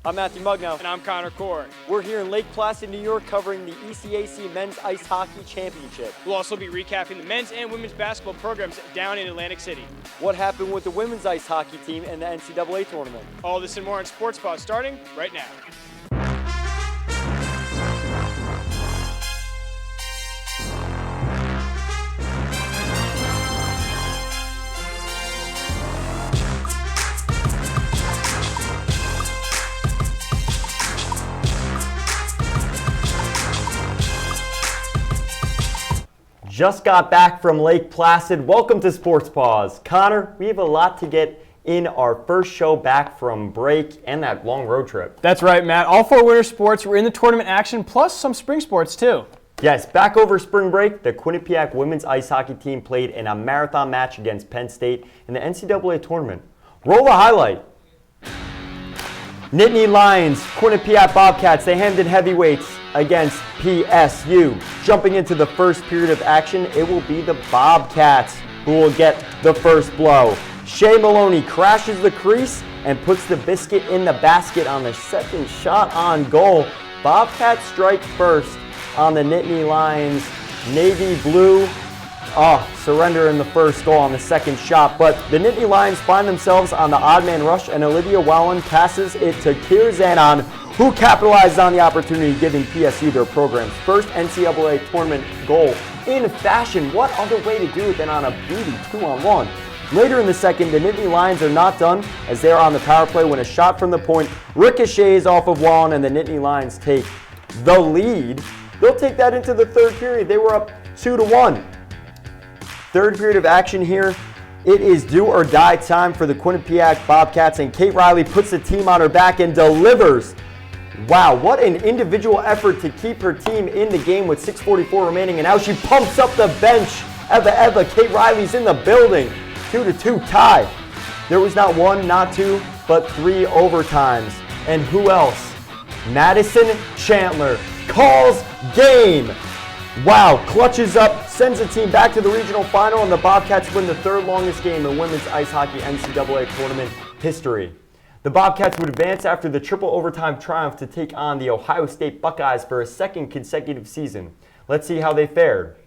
I'm Matthew Mugnow. And I'm Connor Core. We're here in Lake Placid, New York, covering the ECAC Men's Ice Hockey Championship. We'll also be recapping the men's and women's basketball programs down in Atlantic City. What happened with the women's ice hockey team and the NCAA tournament? All this and more on Sports Paws starting right now. Just got back from Lake Placid. Welcome to Sports Paws. Connor, we have a lot to get in our first show back from break and that long road trip. That's right, Matt. All four winter sports were in the tournament action, plus some spring sports too. Yes, back over spring break, the Quinnipiac women's ice hockey team played in a marathon match against Penn State in the NCAA tournament. Roll the highlight. Nittany Lions, Quinnipiac Bobcats, they hemmed in heavyweights against PSU. Jumping into the first period of action, it will be the Bobcats who will get the first blow. Shea Maloney crashes the crease and puts the biscuit in the basket on the second shot on goal. Bobcats strike first on the Nittany Lions. Navy Blue surrender in the first goal on the second shot, but the Nittany Lions find themselves on the odd man rush, and Olivia Wallen passes it to Kier Zanon, who capitalized on the opportunity, giving PSU their program's first NCAA tournament goal in fashion. What other way to do it than on a beauty 2-on-1? Later in the second, the Nittany Lions are not done as they are on the power play when a shot from the point ricochets off of Wallen, and the Nittany Lions take the lead. They'll take that into the third period. They were up 2-1. Third period of action here. It is do or die time for the Quinnipiac Bobcats, and Kate Riley puts the team on her back and delivers. Wow, what an individual effort to keep her team in the game with 6:44 remaining, and now she pumps up the bench. Eva, Kate Riley's in the building. 2-2 tie. There was not one, not two, but three overtimes. And who else? Madison Chandler calls game. Wow, clutches up, sends the team back to the regional final, and the Bobcats win the third longest game in women's ice hockey NCAA tournament history. The Bobcats would advance after the triple overtime triumph to take on the Ohio State Buckeyes for a second consecutive season. Let's see how they fared.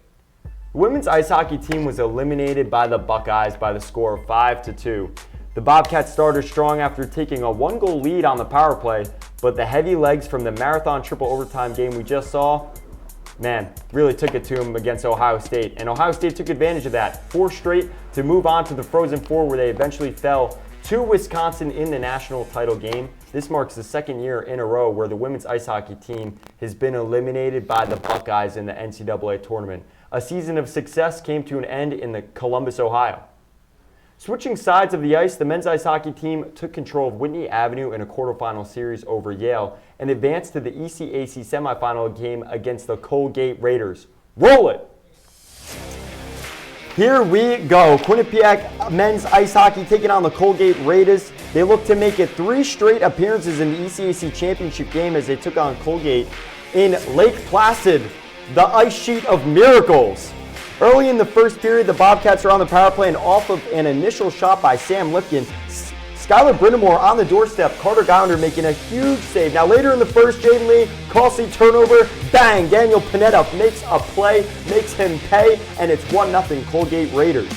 The women's ice hockey team was eliminated by the Buckeyes by the score of 5-2. The Bobcats started strong after taking a one-goal lead on the power play, but the heavy legs from the marathon triple overtime game we just saw, man, really took it to them against Ohio State. And Ohio State took advantage of that. 4 straight to move on to the Frozen Four, where they eventually fell to Wisconsin in the national title game. This marks the second year in a row where the women's ice hockey team has been eliminated by the Buckeyes in the NCAA tournament. A season of success came to an end in Columbus, Ohio. Switching sides of the ice, the men's ice hockey team took control of Whitney Avenue in a quarterfinal series over Yale and advanced to the ECAC semifinal game against the Colgate Raiders. Roll it! Here we go. Quinnipiac men's ice hockey taking on the Colgate Raiders. They look to make it 3 straight appearances in the ECAC championship game as they took on Colgate in Lake Placid, the ice sheet of miracles. Early in the first period, the Bobcats are on the power play, and off of an initial shot by Sam Lipkin, Skylar Brindamore on the doorstep, Carter Gounder making a huge save. Now later in the first, Jaden Lee, costly turnover, bang, Daniel Panetta makes a play, makes him pay, and it's 1-0 Colgate Raiders.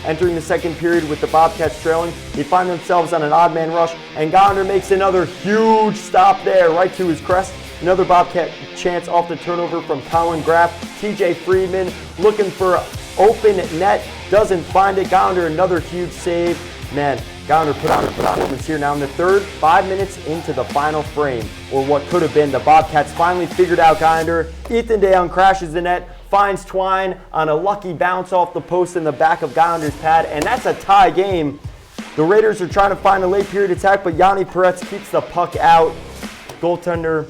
Entering the second period with the Bobcats trailing, they find themselves on an odd man rush, and Gounder makes another huge stop there, right to his crest. Another Bobcat chance off the turnover from Colin Graff. TJ Friedman looking for open net, doesn't find it. Gounder, another huge save. Man, Gounder put on a performance here. Now in the third, 5 minutes into the final frame, or what could have been, the Bobcats finally figured out Gounder. Ethan Dayon crashes the net, finds Twine on a lucky bounce off the post in the back of Gounder's pad, and that's a tie game. The Raiders are trying to find a late period attack, but Yanni Peretz keeps the puck out. Goaltender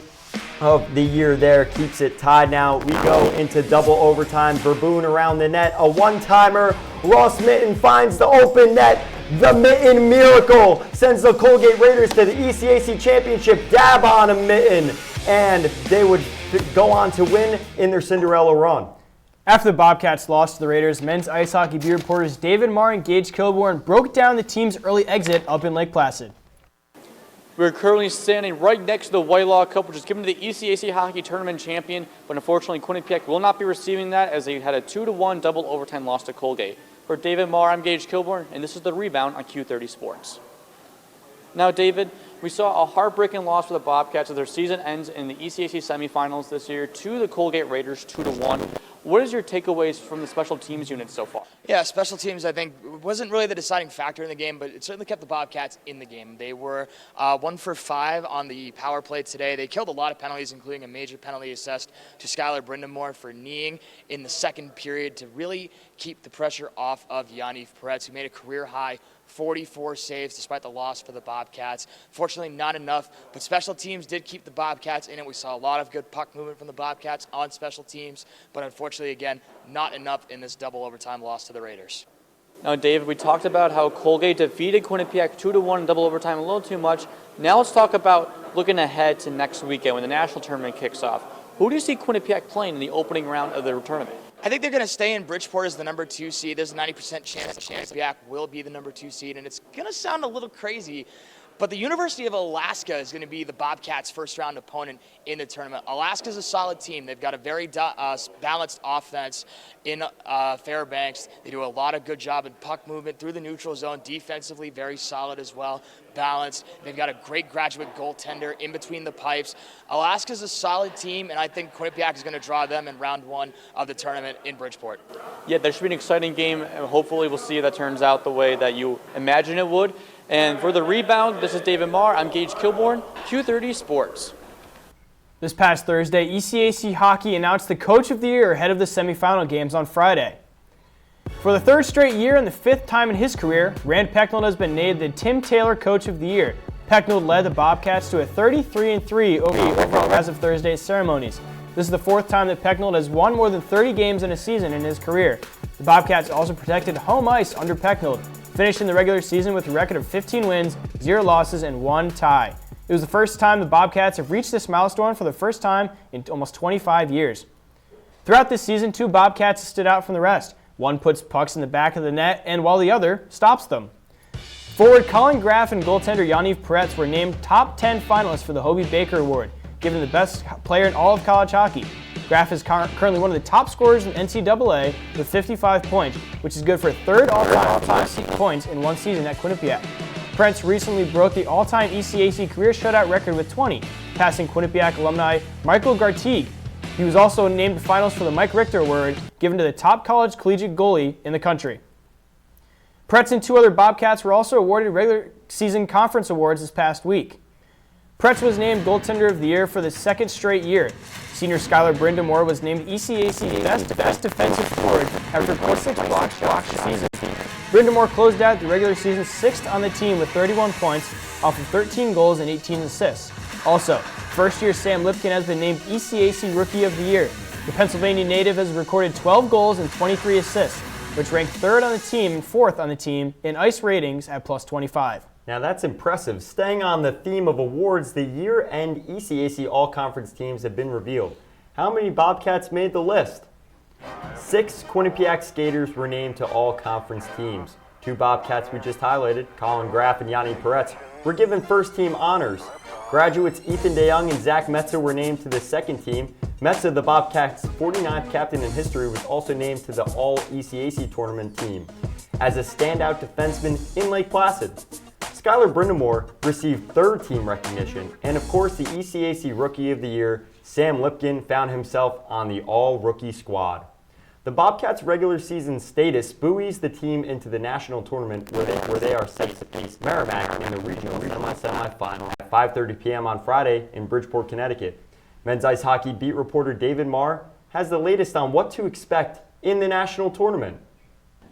of the year there keeps it tied. Now we go into double overtime. Verboon around the net, a one-timer. Ross Mitten finds the open net. The Mitten miracle sends the Colgate Raiders to the ECAC championship. Dab on a Mitten, and they would go on to win in their Cinderella run. After the Bobcats lost to the Raiders, men's ice hockey beat reporters David Marr and Gage Kilborn broke down the team's early exit up in Lake Placid. We're currently standing right next to the Whitelaw Cup, which is given to the ECAC hockey tournament champion, but unfortunately Quinnipiac will not be receiving that as they had a 2-1 double overtime loss to Colgate. For David Marr, I'm Gage Kilborn, and this is The Rebound on Q30 Sports. Now, David, we saw a heartbreaking loss for the Bobcats as their season ends in the ECAC semifinals this year to the Colgate Raiders, 2-1. What is your takeaways from the special teams unit so far? Yeah, special teams, I think, wasn't really the deciding factor in the game, but it certainly kept the Bobcats in the game. They were 1 for 5 on the power play today. They killed a lot of penalties, including a major penalty assessed to Skylar Brindamore for kneeing in the second period to really keep the pressure off of Yaniv Peretz, who made a career-high 44 saves despite the loss for the Bobcats. Fortunately, not enough, but special teams did keep the Bobcats in it. We saw a lot of good puck movement from the Bobcats on special teams, but unfortunately, again, not enough in this double overtime loss to the Raiders. Now, David, we talked about how Colgate defeated Quinnipiac 2-1 in double overtime a little too much. Now let's talk about looking ahead to next weekend when the national tournament kicks off. Who do you see Quinnipiac playing in the opening round of the tournament? I think they're going to stay in Bridgeport as the number 2 seed. There's a 90% chance Quinnipiac will be the number 2 seed, and it's going to sound a little crazy, but the University of Alaska is going to be the Bobcats' first-round opponent in the tournament. Alaska's a solid team. They've got a very balanced offense in Fairbanks. They do a lot of good job in puck movement through the neutral zone. Defensively, very solid as well, balanced. They've got a great graduate goaltender in between the pipes. Alaska's a solid team, and I think Quinnipiac is going to draw them in round 1 of the tournament in Bridgeport. Yeah, there should be an exciting game, and hopefully we'll see if that turns out the way that you imagine it would. And for The Rebound, this is David Marr. I'm Gage Kilborn, Q30 Sports. This past Thursday, ECAC Hockey announced the Coach of the Year ahead of the semifinal games on Friday. For the 3rd straight year and the 5th time in his career, Rand Pecknold has been named the Tim Taylor Coach of the Year. Pecknold led the Bobcats to a 33-3 overall as of Thursday's ceremonies. This is the 4th time that Pecknold has won more than 30 games in a season in his career. The Bobcats also protected home ice under Pecknold, finishing the regular season with a record of 15 wins, 0 losses, and 1 tie. It was the first time the Bobcats have reached this milestone for the first time in almost 25 years. Throughout this season, 2 Bobcats stood out from the rest. One puts pucks in the back of the net, and while the other stops them. Forward Colin Graff and goaltender Yaniv Peretz were named top 10 finalists for the Hobie Baker Award, given the best player in all of college hockey. Graff is currently one of the top scorers in NCAA with 55 points, which is good for 3rd all-time points in one season at Quinnipiac. Peretz recently broke the all-time ECAC career shutout record with 20, passing Quinnipiac alumni Michael Gartigue. He was also named to finals for the Mike Richter Award, given to the top college collegiate goalie in the country. Peretz and 2 other Bobcats were also awarded regular season conference awards this past week. Peretz was named Goaltender of the Year for the 2nd straight year. Senior Skylar Brindamore was named ECAC Best Defensive Forward after 46 blocks this season. Brindamore closed out the regular season 6th on the team with 31 points off of 13 goals and 18 assists. Also, first-year Sam Lipkin has been named ECAC Rookie of the Year. The Pennsylvania native has recorded 12 goals and 23 assists, which ranked 3rd on the team and 4th on the team in ice ratings at +25. Now that's impressive. Staying on the theme of awards, the year-end ECAC All-Conference teams have been revealed. How many Bobcats made the list? 6 Quinnipiac skaters were named to All-Conference teams. 2 Bobcats we just highlighted, Colin Graff and Yanni Peretz, were given first-team honors. Graduates Ethan DeYoung and Zach Metzer were named to the 2nd team. Metzer, the Bobcats' 49th captain in history, was also named to the All-ECAC tournament team as a standout defenseman in Lake Placid. Skylar Brindamore received 3rd team recognition, and of course the ECAC Rookie of the Year, Sam Lipkin, found himself on the all-rookie squad. The Bobcats' regular season status buoys the team into the national tournament where they are set to face MAAC in the regional semifinal at 5:30 p.m. on Friday in Bridgeport, Connecticut. Men's ice hockey beat reporter David Marr has the latest on what to expect in the national tournament.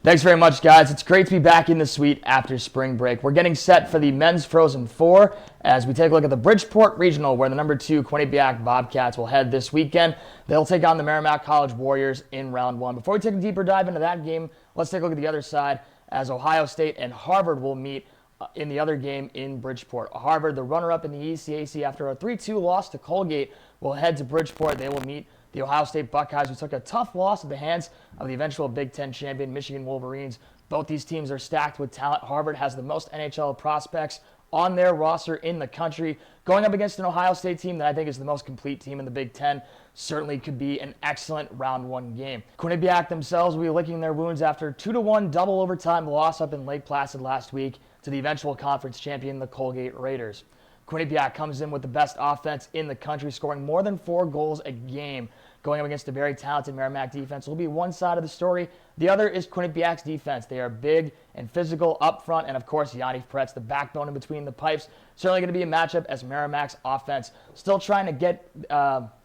Thanks very much, guys. It's great to be back in the suite after spring break. We're getting set for the men's Frozen Four as we take a look at the Bridgeport Regional, where the number 2 Quinnipiac Bobcats will head this weekend. They'll take on the MAAC College Warriors in round 1. Before we take a deeper dive into that game, let's take a look at the other side as Ohio State and Harvard will meet in the other game in Bridgeport. Harvard, the runner-up in the ECAC after a 3-2 loss to Colgate, will head to Bridgeport. They will meet the Ohio State Buckeyes, who took a tough loss at the hands of the eventual Big Ten champion Michigan Wolverines. Both these teams are stacked with talent. Harvard has the most NHL prospects on their roster in the country. Going up against an Ohio State team that I think is the most complete team in the Big Ten certainly could be an excellent round one game. Quinnipiac themselves will be licking their wounds after a 2-1 double overtime loss up in Lake Placid last week to the eventual conference champion, the Colgate Raiders. Quinnipiac comes in with the best offense in the country, scoring more than 4 goals a game. Going up against a very talented MAAC defense will be one side of the story. The other is Quinnipiac's defense. They are big and physical up front, and of course, Yanni Pretz, the backbone in between the pipes. Certainly going to be a matchup as MAAC's offense still trying to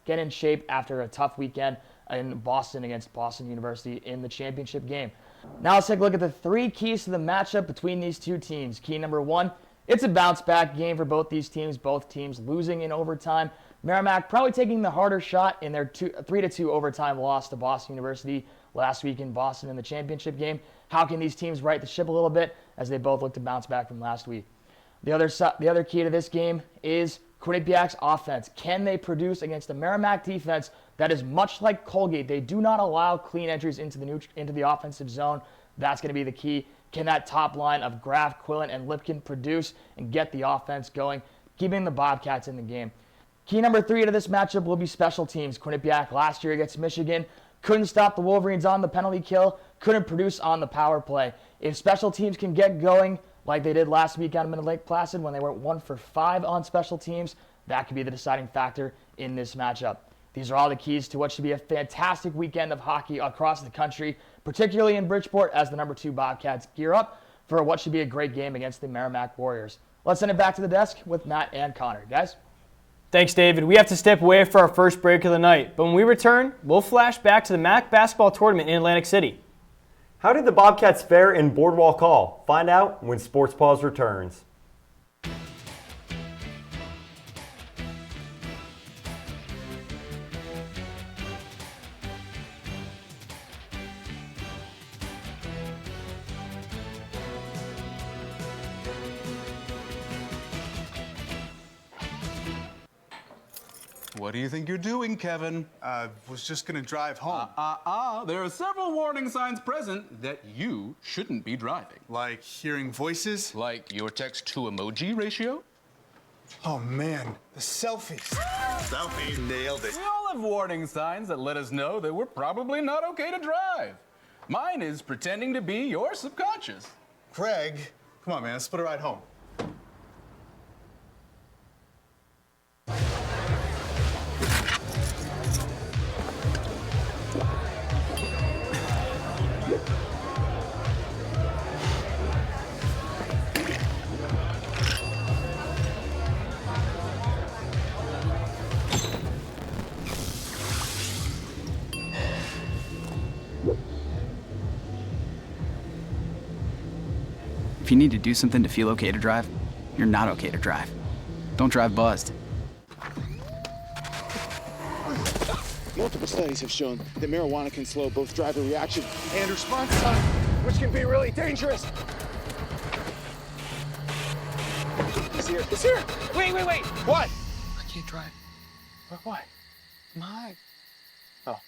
get in shape after a tough weekend in Boston against Boston University in the championship game. Now let's take a look at the 3 keys to the matchup between these two teams. Key number 1, it's a bounce-back game for both these teams, both teams losing in overtime. MAAC probably taking the harder shot in their 3-2 overtime loss to Boston University last week in Boston in the championship game. How can these teams right the ship a little bit as they both look to bounce back from last week? The other key to this game is Quinnipiac's offense. Can they produce against a MAAC defense that is much like Colgate? They do not allow clean entries into the offensive zone. That's going to be the key. Can that top line of Graff, Quillen, and Lipkin produce and get the offense going, keeping the Bobcats in the game? Key number 3 to this matchup will be special teams. Quinnipiac last year against Michigan couldn't stop the Wolverines on the penalty kill, couldn't produce on the power play. If special teams can get going like they did last week out in Lake Placid when they went 1 for 5 on special teams, that could be the deciding factor in this matchup. These are all the keys to what should be a fantastic weekend of hockey across the country, particularly in Bridgeport as the number 2 Bobcats gear up for what should be a great game against the MAAC Warriors. Let's send it back to the desk with Matt and Connor. Guys? Thanks, David. We have to step away for our first break of the night, but when we return, we'll flash back to the MAAC basketball tournament in Atlantic City. How did the Bobcats fare in Boardwalk Hall? Find out when Sports Paws returns. What do you think you're doing, Kevin? Was just gonna drive home. There are several warning signs present that you shouldn't be driving. Like hearing voices? Like your text-to-emoji ratio? Oh man, the selfies. Selfie, nailed it. We all have warning signs that let us know that we're probably not okay to drive. Mine is pretending to be your subconscious. Craig, come on man, let's split a ride home. If you need to do something to feel okay to drive, you're not okay to drive. Don't drive buzzed. Multiple studies have shown that marijuana can slow both driver reaction and response time, which can be really dangerous. It's here. It's here. Wait. What? I can't drive. What? My. Oh.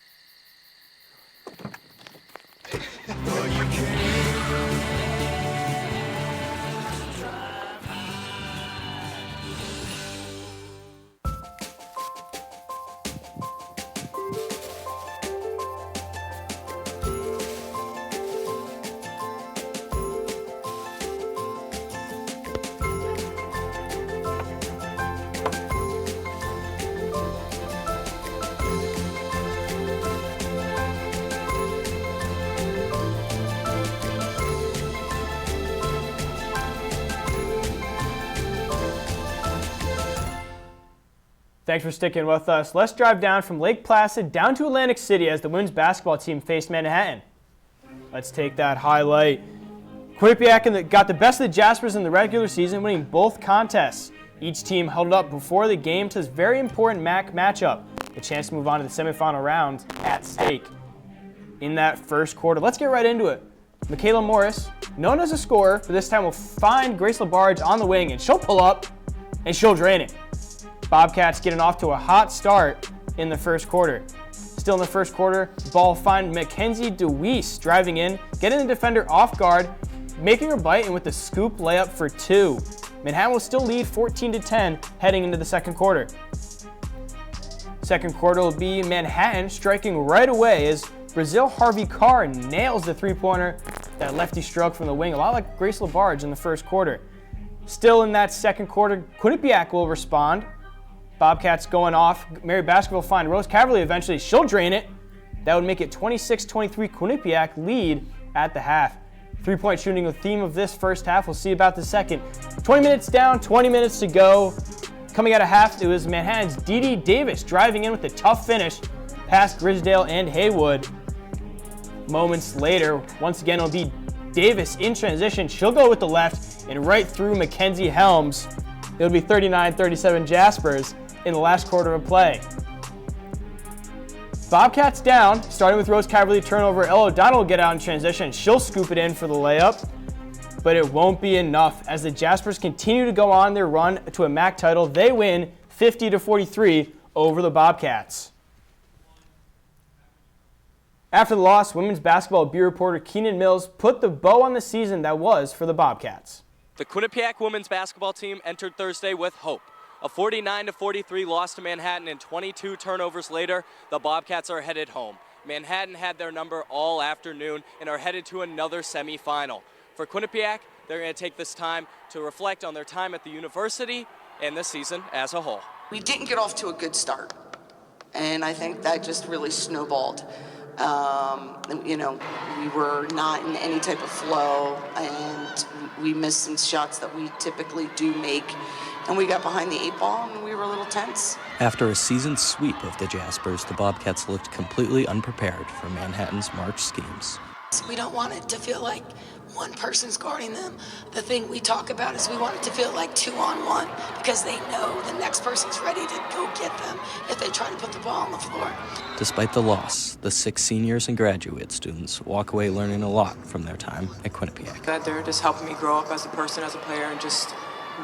Thanks for sticking with us. Let's drive down from Lake Placid down to Atlantic City as the women's basketball team faced Manhattan. Let's take that highlight. Quinnipiac got the best of the Jaspers in the regular season, winning both contests. Each team held it up before the game to this very important MAAC matchup. A chance to move on to the semifinal round at stake. In that first quarter, let's get right into it. Michaela Morris, known as a scorer, but this time will find Grace LaBarge on the wing, and she'll pull up, and she'll drain it. Bobcats getting off to a hot start in the first quarter. Still in the first quarter, ball find Mackenzie DeWeese driving in, getting the defender off guard, making her bite, and with the scoop layup for 2. Manhattan will still lead 14-10 heading into the second quarter. Second quarter will be Manhattan striking right away as Brazil Harvey Carr nails the three-pointer. That lefty stroke from the wing, a lot like Grace LaBarge in the first quarter. Still in that second quarter, Quinnipiac will respond. Bobcats going off. Mary Baskerville will find Rose Caverly eventually. She'll drain it. That would make it 26-23 Quinnipiac lead at the half. Three-point shooting, a theme of this first half. We'll see about the second. 20 minutes down, 20 minutes to go. Coming out of half, it was Manhattan's Dee Davis driving in with a tough finish past Grisdale and Haywood. Moments later, once again, it'll be Davis in transition. She'll go with the left and right through Mackenzie Helms. It'll be 39-37 Jaspers in the last quarter of play. Bobcats down, starting with Rose Caverly turnover. Ella O'Donnell will get out in transition. She'll scoop it in for the layup, but it won't be enough as the Jaspers continue to go on their run to a MAAC title. They win 50-43 over the Bobcats. After the loss, women's basketball beat reporter Keenan Mills put the bow on the season that was for the Bobcats. The Quinnipiac women's basketball team entered Thursday with hope. A 49-43 loss to Manhattan and 22 turnovers later, the Bobcats are headed home. Manhattan had their number all afternoon and are headed to another semifinal. For Quinnipiac, they're going to take this time to reflect on their time at the university and the season as a whole. We didn't get off to a good start, and I think that just really snowballed. We were not in any type of flow, and we missed some shots that we typically do make, and we got behind the eight ball, and we were a little tense. After a seasoned sweep of the Jaspers, the Bobcats looked completely unprepared for Manhattan's March schemes. We don't want it to feel like one person's guarding them. The thing we talk about is we want it to feel like 2-on-1 because they know the next person's ready to go get them if they try to put the ball on the floor. Despite the loss, the 6 seniors and graduate students walk away learning a lot from their time at Quinnipiac. That they're just helping me grow up as a person, as a player, and just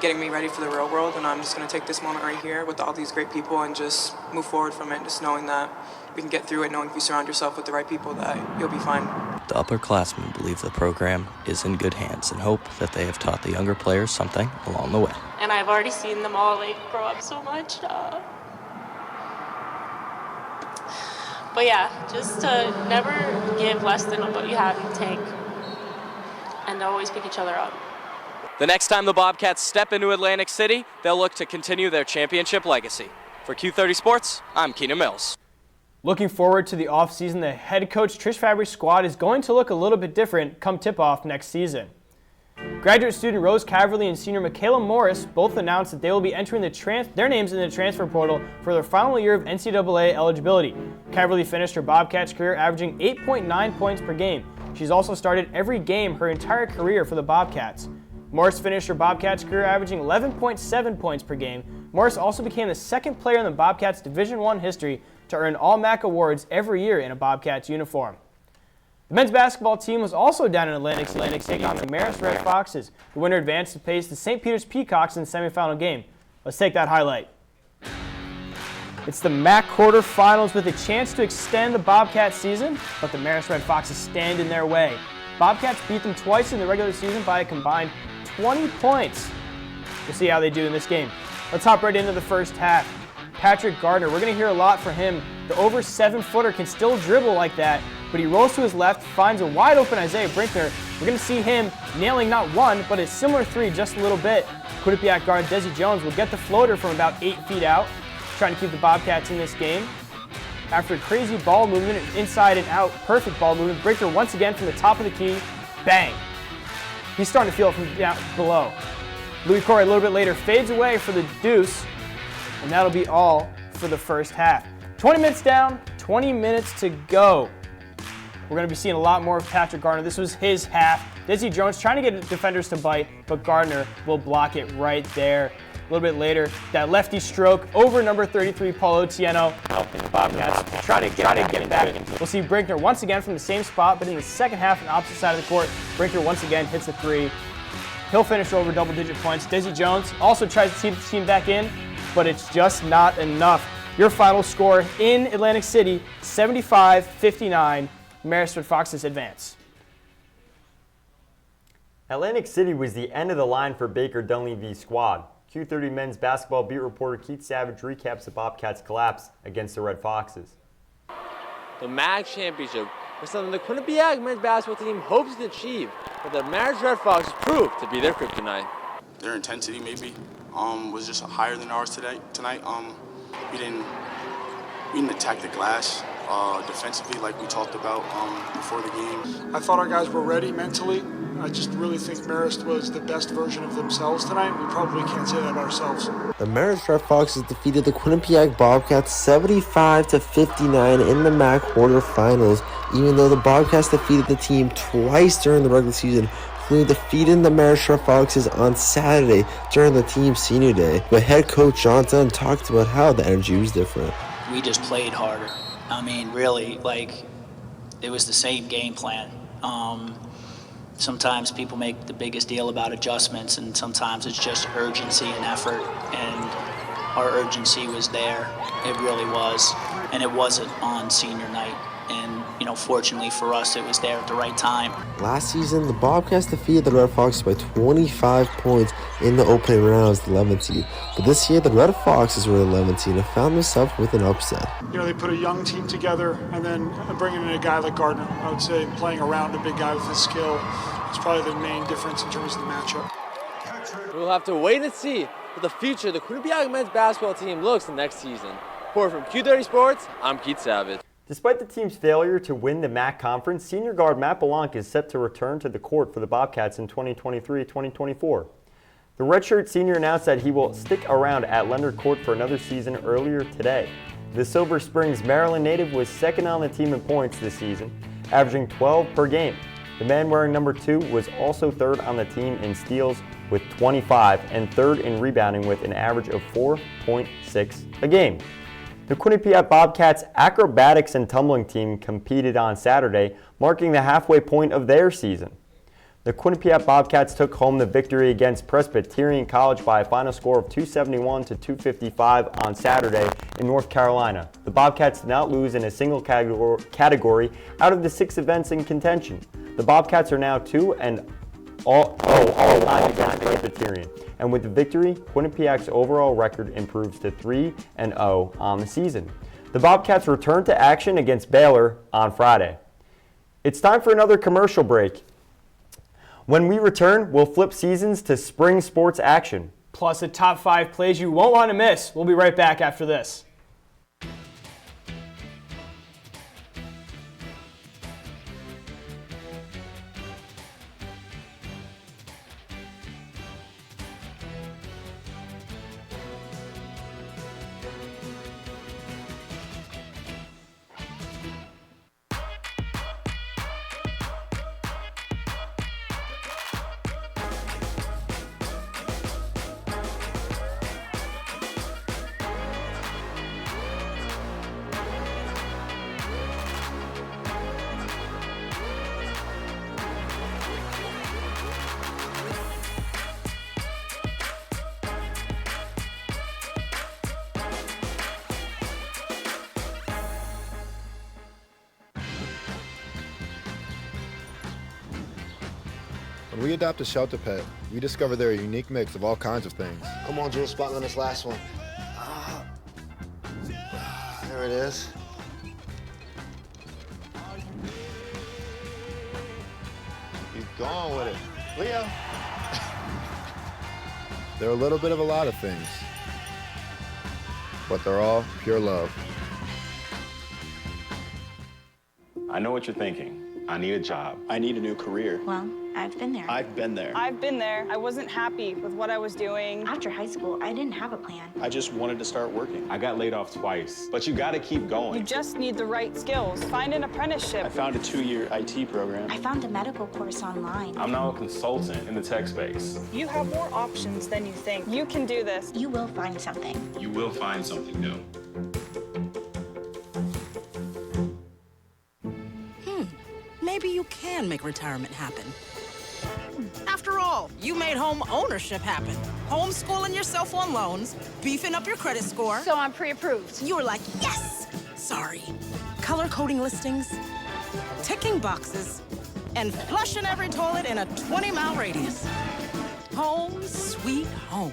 getting me ready for the real world. And I'm just going to take this moment right here with all these great people and just move forward from it, just knowing that we can get through it, knowing if you surround yourself with the right people that you'll be fine. The upperclassmen believe the program is in good hands and hope that they have taught the younger players something along the way. And I've already seen them all grow up so much. But yeah, just to never give less than what you have in the tank and to always pick each other up. The next time the Bobcats step into Atlantic City, they'll look to continue their championship legacy. For Q30 Sports, I'm Keenan Mills. Looking forward to the offseason, the head coach Trish Fabry's squad is going to look a little bit different come tip-off next season. Graduate student Rose Caverly and senior Michaela Morris both announced that they will be entering their names in the transfer portal for their final year of NCAA eligibility. Caverly finished her Bobcats career averaging 8.9 points per game. She's also started every game her entire career for the Bobcats. Morris finished her Bobcats career averaging 11.7 points per game. Morris also became the second player in the Bobcats Division I history to earn all MAAC awards every year in a Bobcats uniform. The men's basketball team was also down in Atlantic City taking on the Marist Red Foxes. The winner advanced to face the St. Peter's Peacocks in the semifinal game. Let's take that highlight. It's the MAAC quarterfinals with a chance to extend the Bobcats season, but the Marist Red Foxes stand in their way. Bobcats beat them twice in the regular season by a combined 20 points. We'll see how they do in this game. Let's hop right into the first half. Patrick Gardner, we're going to hear a lot from him. The over 7-footer can still dribble like that, but he rolls to his left, finds a wide open Isaiah Brinkner. We're going to see him nailing not one, but a similar three just a little bit. Quinnipiac guard Desi Jones will get the floater from about 8 feet out, trying to keep the Bobcats in this game. After a crazy ball movement, inside and out, perfect ball movement, Brinkner once again from the top of the key, bang. He's starting to feel it from down below. Louis Corey a little bit later fades away for the deuce, and that'll be all for the first half. 20 minutes down, 20 minutes to go. We're going to be seeing a lot more of Patrick Gardner. This was his half. Desi Jones trying to get defenders to bite, but Gardner will block it right there. A little bit later, that lefty stroke over number 33, Paul Otieno, helping the Bobcats try to get back. We'll see Brinkner once again from the same spot, but in the second half on the opposite side of the court, Brinkner once again hits a three. He'll finish over double-digit points. Desi Jones also tries to keep the team back in, but it's just not enough. Your final score in Atlantic City, 75-59, Marist Red Foxes advance. Atlantic City was the end of the line for Baker Dunleavy's squad. Q30 men's basketball beat reporter Keith Savage recaps the Bobcats' collapse against the Red Foxes. The MAAC championship was something the Quinnipiac men's basketball team hopes to achieve, but the Marist Red Foxes proved to be their kryptonite. Their intensity maybe was just higher than ours tonight. We didn't attack the glass defensively like we talked about before the game. I thought our guys were ready mentally. I just really think Marist was the best version of themselves tonight. We probably can't say that about ourselves. The Marist Red Foxes defeated the Quinnipiac Bobcats 75-59 in the MAAC quarterfinals, even though the Bobcats defeated the team twice during the regular season, including defeating the Marist Red Foxes on Saturday during the team's senior day. But head coach John Dunn talked about how the energy was different. We just played harder. I mean, really, it was the same game plan. Sometimes people make the biggest deal about adjustments, and sometimes it's just urgency and effort, and our urgency was there. It really was, and it wasn't on senior night. And, fortunately for us, it was there at the right time. Last season, the Bobcats defeated the Red Foxes by 25 points in the opening round as the 11th seed. But this year, the Red Foxes were the 11th seed and found themselves with an upset. They put a young team together, and then bringing in a guy like Gardner. I would say playing around a big guy with his skill is probably the main difference in terms of the matchup. We'll have to wait and see what the future of the Quinnipiac men's basketball team looks next season. Reporting from Q30 Sports, I'm Keith Savage. Despite the team's failure to win the MAAC conference, senior guard Matt Belanc is set to return to the court for the Bobcats in 2023-2024. The redshirt senior announced that he will stick around at Leonard Court for another season earlier today. The Silver Springs, Maryland native was second on the team in points this season, averaging 12 per game. The man wearing number 2 was also third on the team in steals with 25 and third in rebounding with an average of 4.6 a game. The Quinnipiac Bobcats acrobatics and tumbling team competed on Saturday, marking the halfway point of their season. The Quinnipiac Bobcats took home the victory against Presbyterian College by a final score of 271-255 on Saturday in North Carolina. The Bobcats did not lose in a single category out of the 6 events in contention. The Bobcats are now 2-0 against Presbyterian. And with the victory, Quinnipiac's overall record improves to 3-0 on the season. The Bobcats return to action against Baylor on Friday. It's time for another commercial break. When we return, we'll flip seasons to spring sports action. Plus a top 5 plays you won't want to miss. We'll be right back after this. When we adopt a shelter pet, we discover they're a unique mix of all kinds of things. Come on, Jules, spot me on this last one. There it is. Keep going with it. Leo. They're a little bit of a lot of things, but they're all pure love. I know what you're thinking. I need a job. I need a new career. Well, I've been there. I've been there. I've been there. I wasn't happy with what I was doing. After high school, I didn't have a plan. I just wanted to start working. I got laid off twice, but you gotta keep going. You just need the right skills. Find an apprenticeship. I found a 2-year IT program. I found a medical course online. I'm now a consultant in the tech space. You have more options than you think. You can do this. You will find something. You will find something new. Maybe you can make retirement happen. After all, you made home ownership happen. Homeschooling yourself on loans, beefing up your credit score. So I'm pre-approved. You were like, yes! Sorry. Color coding listings, ticking boxes, and flushing every toilet in a 20-mile radius. Home sweet home.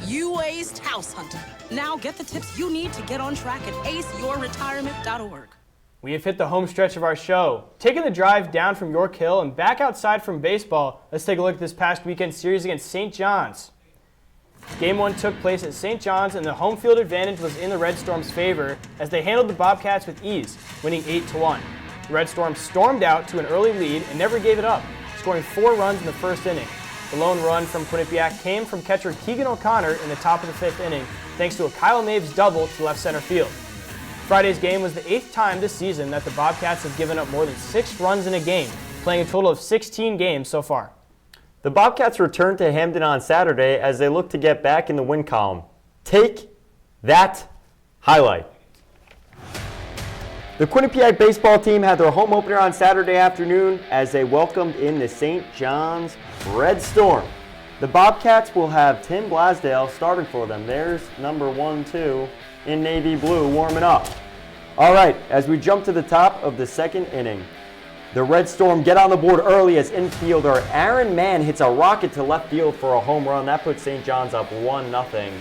You aced House Hunter. Now get the tips you need to get on track at aceyourretirement.org. We have hit the home stretch of our show. Taking the drive down from York Hill and back outside from baseball, let's take a look at this past weekend series against St. John's. Game 1 took place at St. John's, and the home field advantage was in the Red Storm's favor as they handled the Bobcats with ease, winning 8-1. The Red Storm stormed out to an early lead and never gave it up, scoring 4 runs in the first inning. The lone run from Quinnipiac came from catcher Keegan O'Connor in the top of the 5th inning, thanks to a Kyle Maves double to left center field. Friday's game was the 8th time this season that the Bobcats have given up more than 6 runs in a game, playing a total of 16 games so far. The Bobcats returned to Hamden on Saturday as they look to get back in the win column. Take that highlight. The Quinnipiac baseball team had their home opener on Saturday afternoon as they welcomed in the St. John's Red Storm. The Bobcats will have Tim Blasdale starting for them. There's number 1-2 in navy blue warming up. All right, as we jump to the top of the 2nd inning, the Red Storm get on the board early as infielder Aaron Mann hits a rocket to left field for a home run. That puts St. John's up 1-0.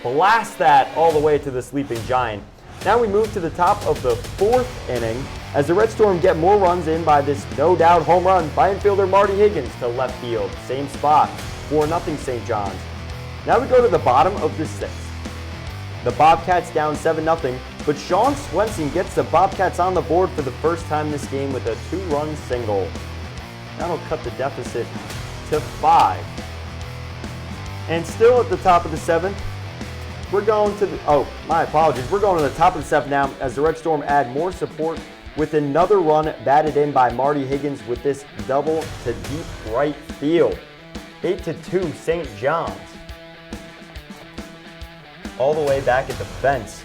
Blast that all the way to the sleeping giant. Now we move to the top of the 4th inning as the Red Storm get more runs in by this no-doubt home run by infielder Marty Higgins to left field. Same spot, 4-0 St. John's. Now we go to the bottom of the 6th. The Bobcats down 7-0, but Sean Swenson gets the Bobcats on the board for the first time this game with a 2-run single. That'll cut the deficit to 5. And still at the top of the 7th, we're going to the, we're going to the top of the 7th now as the Red Storm add more support with another run batted in by Marty Higgins with this double to deep right field. 8-2 St. John's. All the way back at the fence.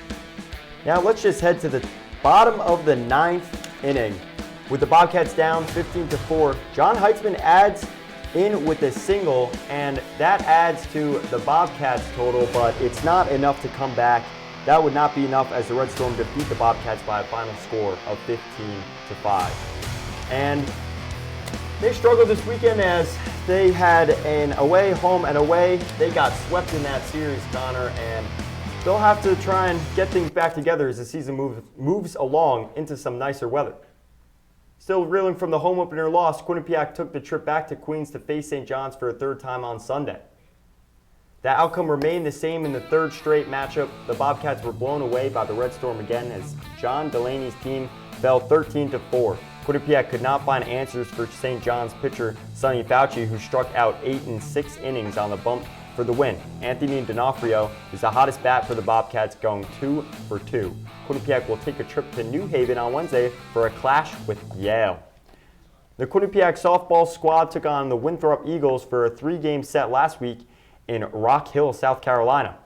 Now let's just head to the bottom of the 9th inning. With the Bobcats down 15-4, John Heitzman adds in with a single, and that adds to the Bobcats total, but it's not enough to come back. That would not be enough as the Red Storm defeat the Bobcats by a final score of 15-5. And they struggled this weekend as they had an away, home, and away. They got swept in that series, Connor, and they'll have to try and get things back together as the season moves along into some nicer weather. Still reeling from the home opener loss, Quinnipiac took the trip back to Queens to face St. John's for a 3rd time on Sunday. The outcome remained the same in the 3rd straight matchup. The were blown away by the Red Storm again as John Delaney's team fell 13-4. Quinnipiac could not find answers for St. John's pitcher Sonny Fauci, who struck out 8 in 6 innings on the bump for the win. Anthony D'Onofrio is the hottest bat for the Bobcats, going 2 for 2. Quinnipiac will take a trip to New Haven on Wednesday for a clash with Yale. The Quinnipiac softball squad took on the Winthrop Eagles for a 3-game set last week in Rock Hill, South Carolina.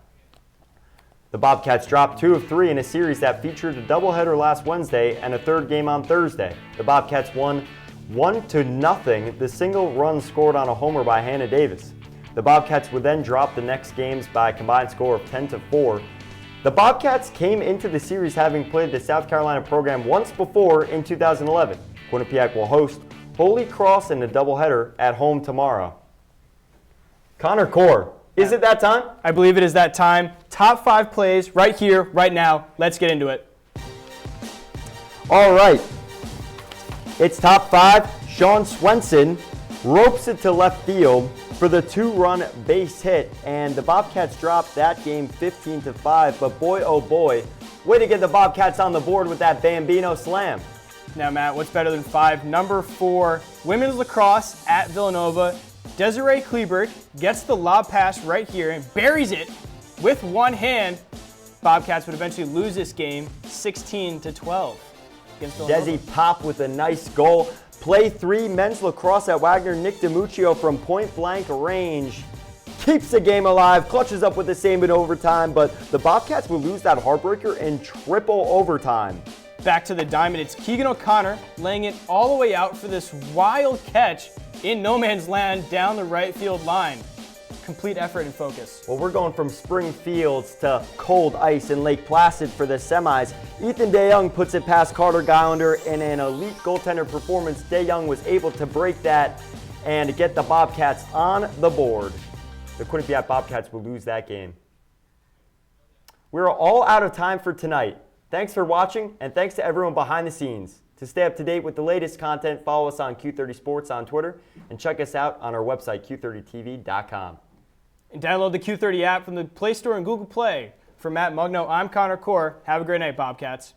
The Bobcats dropped 2 of 3 in a series that featured a doubleheader last Wednesday and a 3rd game on Thursday. The Bobcats won 1-0, the single run scored on a homer by Hannah Davis. The Bobcats would then drop the next games by a combined score of 10-4. The Bobcats came into the series having played the South Carolina program once before in 2011. Quinnipiac will host Holy Cross in a doubleheader at home tomorrow. Connor Core, is it that time? I believe it is that time. Top 5 plays right here, right now. Let's get into it. All right. It's top 5. Sean Swenson ropes it to left field for the 2-run base hit, and the Bobcats dropped that game 15-5, but boy, oh boy, way to get the Bobcats on the board with that Bambino slam. Now, Matt, what's better than 5? Number 4, women's lacrosse at Villanova. Desiree Kleberg gets the lob pass right here and buries it with one hand. Bobcats would eventually lose this game 16-12 against Villanova. Desi Pop with a nice goal. Play 3, men's lacrosse at Wagner. Nick DiMuccio from point-blank range keeps the game alive, clutches up with the same in overtime, but the Bobcats will lose that heartbreaker in triple overtime. Back to the diamond, it's Keegan O'Connor laying it all the way out for this wild catch in no man's land down the right field line. complete effort and focus. Well, we're going from spring fields to cold ice in Lake Placid for the semis. Ethan DeYoung puts it past Carter Gallagher in an elite goaltender performance. DeYoung was able to break that and get the Bobcats on the board. The Quinnipiac Bobcats will lose that game. We're all out of time for tonight. Thanks for watching, and thanks to everyone behind the scenes. To stay up to date with the latest content, follow us on Q30 Sports on Twitter, and check us out on our website, q30tv.com. And download the Q30 app from the Play Store and Google Play. For Matt Mugno, I'm Connor Core. Have a great night, Bobcats.